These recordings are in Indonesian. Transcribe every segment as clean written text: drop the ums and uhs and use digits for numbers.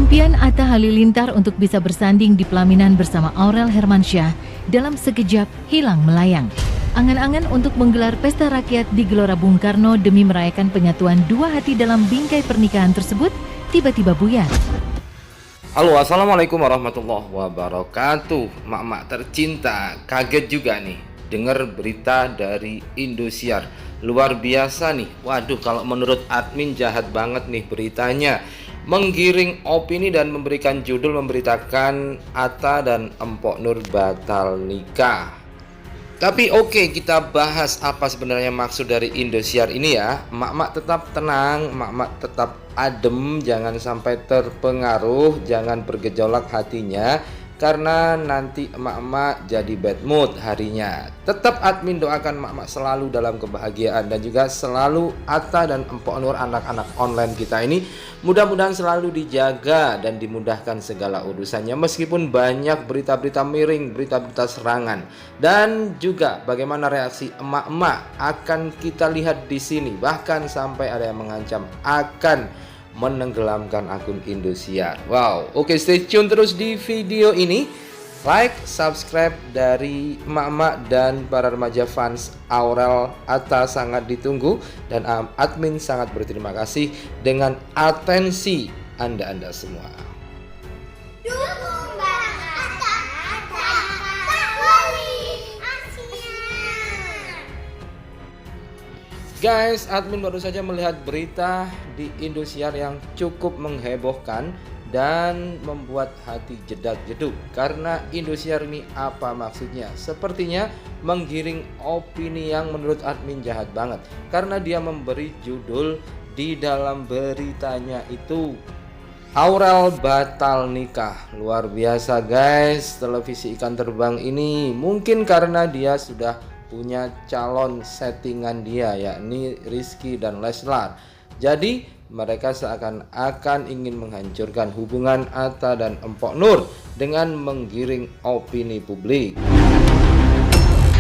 Impian Atta Halilintar untuk bisa bersanding di pelaminan bersama Aurel Hermansyah dalam sekejap hilang melayang. Angan-angan untuk menggelar pesta rakyat di Gelora Bung Karno demi merayakan penyatuan dua hati dalam bingkai pernikahan tersebut tiba-tiba buyar. Halo, assalamualaikum warahmatullahi wabarakatuh. Mak-mak tercinta, kaget juga nih dengar berita dari Indosiar. Luar biasa nih. Waduh, kalau menurut admin jahat banget nih beritanya. Menggiring opini dan memberikan judul memberitakan Atta dan Empok Nur batal nikah. Tapi oke, kita bahas apa sebenarnya maksud dari Indosiar ini ya. Mak-mak tetap tenang, mak-mak tetap adem, jangan sampai terpengaruh, jangan bergejolak hatinya, karena nanti emak-emak jadi bad mood harinya. Tetap admin doakan emak-emak selalu dalam kebahagiaan, dan juga selalu Atta dan Empok Nur, anak-anak online kita ini mudah-mudahan selalu dijaga dan dimudahkan segala urusannya, meskipun banyak berita-berita miring, berita-berita serangan. Dan juga bagaimana reaksi emak-emak akan kita lihat di sini, bahkan sampai ada yang mengancam akan menenggelamkan akun Indosiar. Wow, oke, stay tune terus di video ini. Like, subscribe dari emak-emak dan para remaja fans Aurel Atta sangat ditunggu, dan admin sangat berterima kasih dengan atensi Anda semua. Guys, admin baru saja melihat berita di Indosiar yang cukup menghebohkan dan membuat hati jedak-jeduk. Karena Indosiar ini apa maksudnya? Sepertinya menggiring opini yang menurut admin jahat banget. Karena dia memberi judul di dalam beritanya itu, Aurel batal nikah. Luar biasa guys, televisi ikan terbang ini mungkin karena dia sudah punya calon settingan dia, yakni Rizky dan Leslar. Jadi mereka seakan-akan ingin menghancurkan hubungan Atta dan Empok Nur dengan menggiring opini publik.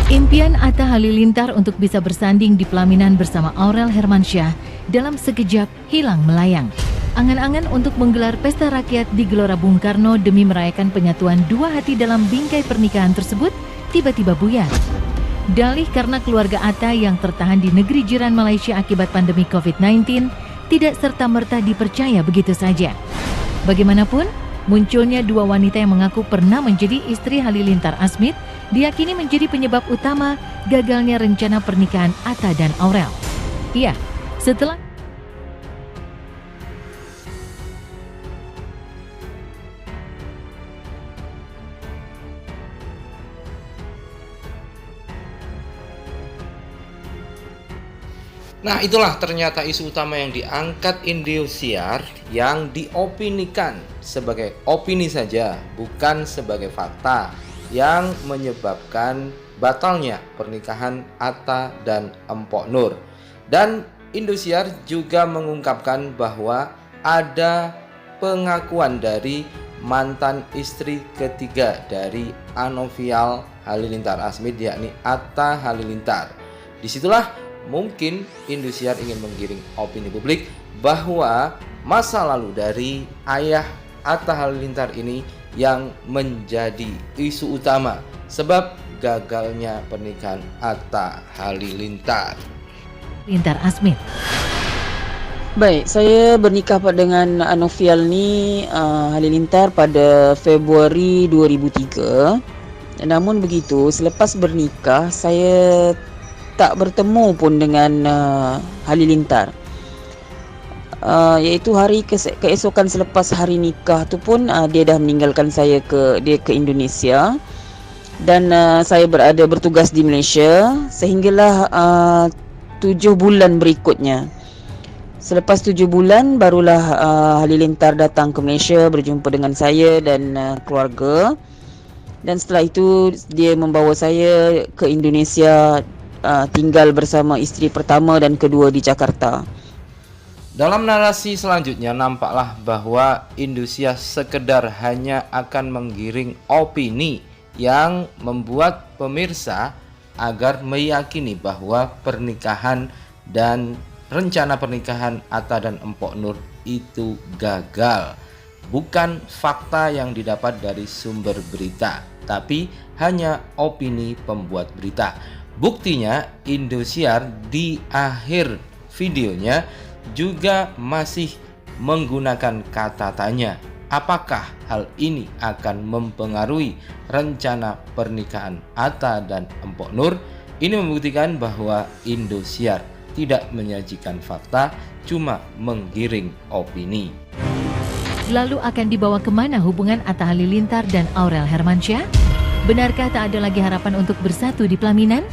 Impian Atta Halilintar untuk bisa bersanding di pelaminan bersama Aurel Hermansyah dalam sekejap hilang melayang. Angan-angan untuk menggelar pesta rakyat di Gelora Bung Karno demi merayakan penyatuan dua hati dalam bingkai pernikahan tersebut tiba-tiba buyar. Dalih karena keluarga Atta yang tertahan di negeri jiran Malaysia akibat pandemi COVID-19 tidak serta-merta dipercaya begitu saja. Bagaimanapun, munculnya dua wanita yang mengaku pernah menjadi istri Halilintar Asmit diyakini menjadi penyebab utama gagalnya rencana pernikahan Atta dan Aurel. Iya, setelah Nah, itulah ternyata isu utama yang diangkat Indosiar, yang diopinikan sebagai opini saja, bukan sebagai fakta, yang menyebabkan batalnya pernikahan Atta dan Empok Nur. Dan Indosiar juga mengungkapkan bahwa ada pengakuan dari mantan istri ketiga dari Anovial Halilintar Asmit, yakni Atta Halilintar. Disitulah mungkin Indosiar ingin menggiring opini publik bahwa masa lalu dari ayah Atta Halilintar ini yang menjadi isu utama sebab gagalnya pernikahan Atta Halilintar. Asmit. Baik, saya bernikah dengan Anovial ni Halilintar pada Februari 2003. Namun begitu, selepas bernikah saya tak bertemu pun dengan Halilintar. Iaitu hari keesokan selepas hari nikah tu pun dia dah meninggalkan saya ke Indonesia, dan saya bertugas di Malaysia sehinggalah 7 bulan berikutnya. Selepas 7 bulan barulah Halilintar datang ke Malaysia berjumpa dengan saya dan keluarga, dan setelah itu dia membawa saya ke Indonesia, tinggal bersama isteri pertama dan kedua di Jakarta. Dalam narasi selanjutnya nampaklah bahwa Indosiar sekedar hanya akan menggiring opini yang membuat pemirsa agar meyakini bahwa pernikahan dan rencana pernikahan Atta dan Empok Nur itu gagal. bukan fakta yang didapat dari sumber berita, tapi hanya opini pembuat berita. Buktinya Indosiar di akhir videonya juga masih menggunakan kata tanya. Apakah hal ini akan mempengaruhi rencana pernikahan Atta dan Empok Nur? Ini membuktikan bahwa Indosiar tidak menyajikan fakta, cuma menggiring opini. Lalu akan dibawa kemana hubungan Atta Halilintar dan Aurel Hermansyah? Benarkah tak ada lagi harapan untuk bersatu di pelaminan?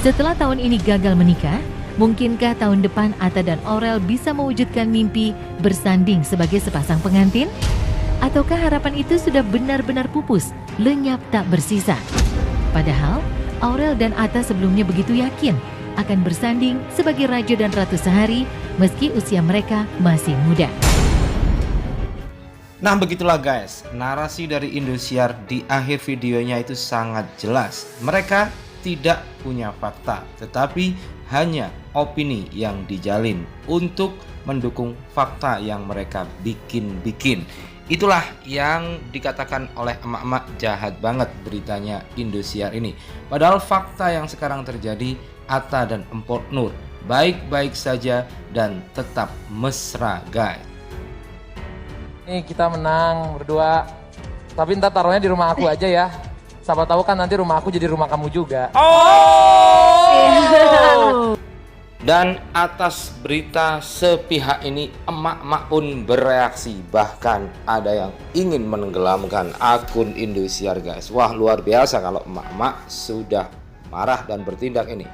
Setelah tahun ini gagal menikah, mungkinkah tahun depan Atta dan Aurel bisa mewujudkan mimpi bersanding sebagai sepasang pengantin? Ataukah harapan itu sudah benar-benar pupus, lenyap tak bersisa? Padahal, Aurel dan Atta sebelumnya begitu yakin akan bersanding sebagai raja dan ratu sehari meski usia mereka masih muda. Nah begitulah guys, narasi dari Indosiar di akhir videonya itu sangat jelas. Mereka tidak punya fakta, tetapi hanya opini yang dijalin untuk mendukung fakta yang mereka bikin-bikin. Itulah yang dikatakan oleh emak-emak jahat banget beritanya Indosiar ini. Padahal fakta yang sekarang terjadi, Atta dan Empok Nur baik-baik saja dan tetap mesra guys. Nih kita menang berdua, tapi ntar taruhnya di rumah aku aja ya. Siapa tahu kan nanti rumah aku jadi rumah kamu juga. Dan atas berita sepihak ini emak-emak pun bereaksi. Bahkan ada yang ingin menenggelamkan akun Indosiar guys. Wah luar biasa kalau emak-emak sudah marah dan bertindak ini.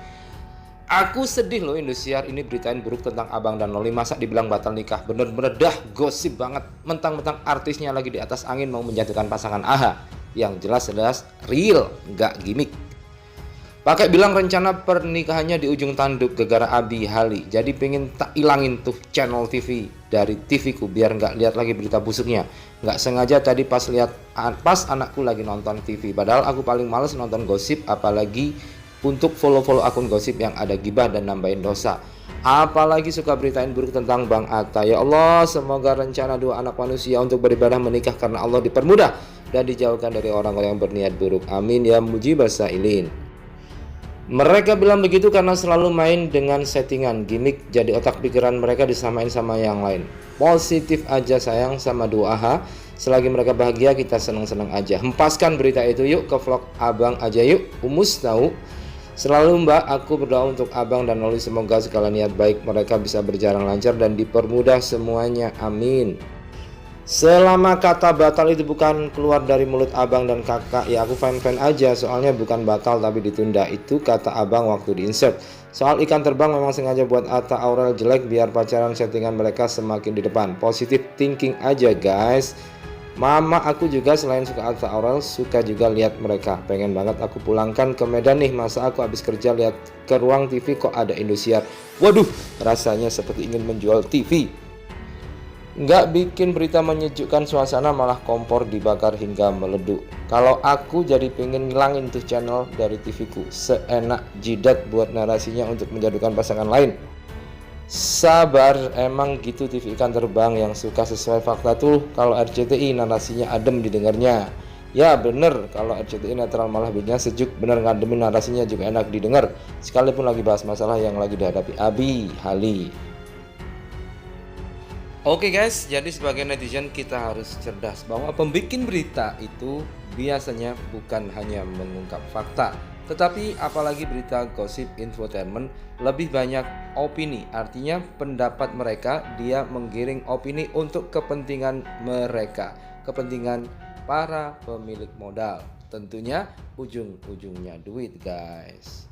Aku sedih loh Indosiar ini beritain buruk tentang Abang dan Noli. Masa dibilang batal nikah, bener-bener dah gosip banget. Mentang-mentang artisnya lagi di atas angin mau menjatuhkan pasangan AHA. Yang jelas-jelas real, nggak gimmick. Pakai bilang rencana pernikahannya di ujung tanduk gegara Abi Hali. Jadi pengen tak ilangin tuh channel TV dari TV-ku biar nggak lihat lagi berita busuknya. Nggak sengaja tadi pas anakku lagi nonton TV. Padahal aku paling males nonton gosip, apalagi untuk follow-follow akun gosip yang ada gibah dan nambahin dosa. Apalagi suka beritain buruk tentang Bang Atta. Ya Allah, semoga rencana dua anak manusia untuk beribadah menikah karena Allah dipermudah dan dijauhkan dari orang-orang yang berniat buruk. Amin ya mujibas sailin. Mereka bilang begitu karena selalu main dengan settingan gimmick, jadi otak pikiran mereka disamain sama yang lain. Positif aja sayang sama dua AHA. Selagi mereka bahagia kita seneng-seneng aja. Hempaskan berita itu yuk ke vlog Abang aja yuk. Umus tahu. Selalu Mbak, aku berdoa untuk Abang dan Noli semoga segala niat baik mereka bisa berjalan lancar dan dipermudah semuanya. Amin. Selama kata batal itu bukan keluar dari mulut Abang dan kakak, ya aku fine-fine aja. Soalnya bukan batal tapi ditunda. Itu kata Abang waktu di insert. Soal ikan terbang memang sengaja buat Atta Aurel jelek biar pacaran settingan mereka semakin di depan. Positive thinking aja guys. Mama aku juga selain suka Atta Aurel suka juga lihat mereka. Pengen banget aku pulangkan ke Medan nih. Masa aku habis kerja lihat ke ruang TV kok ada Indosiar. Waduh, rasanya seperti ingin menjual TV. Nggak bikin berita menyejukkan suasana, malah kompor dibakar hingga meleduk. Kalau aku jadi pengen ngilangin tuh channel dari TV-ku. Seenak jidat buat narasinya untuk menjadikan pasangan lain. Sabar, emang gitu TV ikan terbang yang suka sesuai fakta tuh. Kalau RCTI narasinya adem didengarnya. Ya bener, kalau RCTI netral malah bikinnya sejuk. Bener ngademin narasinya juga enak didengar. Sekalipun lagi bahas masalah yang lagi dihadapi Abi Hali. Oke guys, jadi sebagai netizen kita harus cerdas bahwa pembikin berita itu biasanya bukan hanya mengungkap fakta, tetapi apalagi berita gosip infotainment lebih banyak opini. Artinya pendapat mereka, dia menggiring opini untuk kepentingan mereka, kepentingan para pemilik modal. Tentunya ujung-ujungnya duit guys.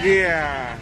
Yeah.